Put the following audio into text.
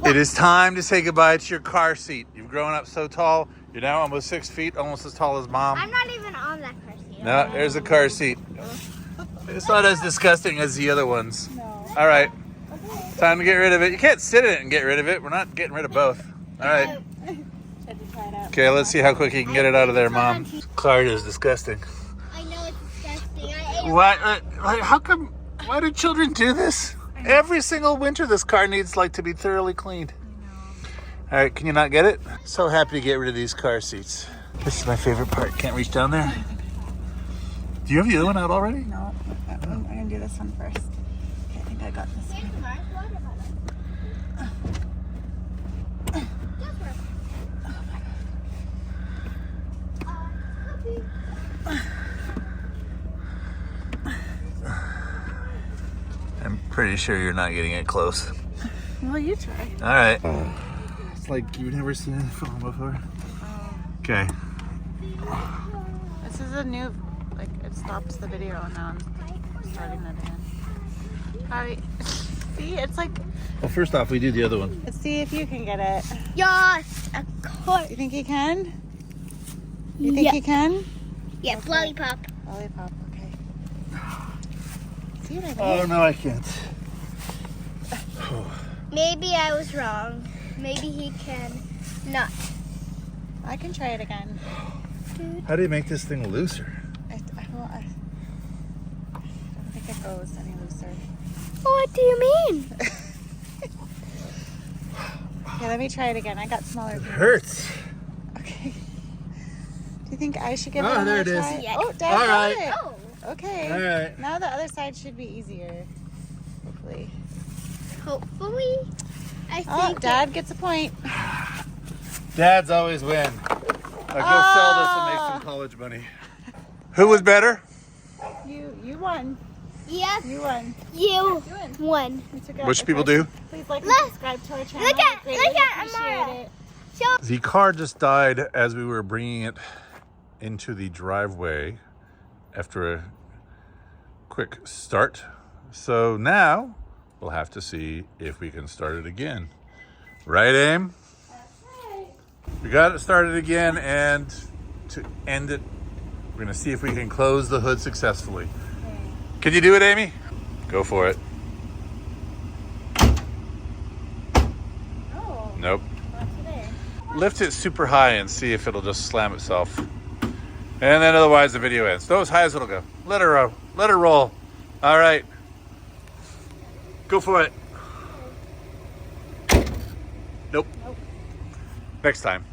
It is time to say goodbye to your car seat. You've grown up so tall. You're now almost 6 feet, almost as tall as Mom. I'm not even on that car seat. No, there's a car seat. It's not as disgusting as the other ones. No. All right. Time to get rid of it. You can't sit in it and get rid of it. We're not getting rid of both. All right. Okay, let's see how quick you can get it out of there, Mom. Car is disgusting. I know it's disgusting. I ate Why? How come? Why do children do this? Every single winter, this car needs to be thoroughly cleaned. All right, can you not get it? So happy to get rid of these car seats. This is my favorite part. Can't reach down there. Do you have the other one out already? No, I'm gonna do this one first. Okay, I think I got this one. I'm pretty sure you're not getting it close. Well, you try. All right. It's like you've never seen a phone before. Okay. This is a new, it stops the video and now I'm starting it again. Alright. See, it's like, Well, first off, we do the other one. let's see if you can get it. Yes, of course. You think you can? You think you can? Yes, lollipop. Lollipop, okay. See what I mean? Oh, no, I can't. Maybe I was wrong. Maybe he can not. I can try it again. How do you make this thing looser? I don't think it goes any looser. What do you mean? Okay, let me try it again. I got smaller It pieces. hurts. Okay. Do you think I should give it Oh, another there it is. try? Yeah. Oh, Dad All got right. it. Oh, Okay. All right. Now the other side should be easier. Hopefully. hopefully. I Oh, think. Dad gets a point. Dads always win. I'll go sell this and make some college money. Who was better? You won. Yes, You won. you won. You took out Which the people first- do? Please like and Look. subscribe to our channel. Look at- We greatly look at appreciate Amara. it. Show. The car just died as we were bringing it into the driveway after a quick start. So now we'll have to see if we can start it again. Right, Aim? We got it started again, and to end it, we're gonna see if we can close the hood successfully. Can you do it, Amy? Go for it. Oh, Nope. not today. Lift it super high and see if it'll just slam itself. And then otherwise the video ends. Go as high as it'll go. Let her roll. Let her roll. All right. Go for it. Nope. Next time.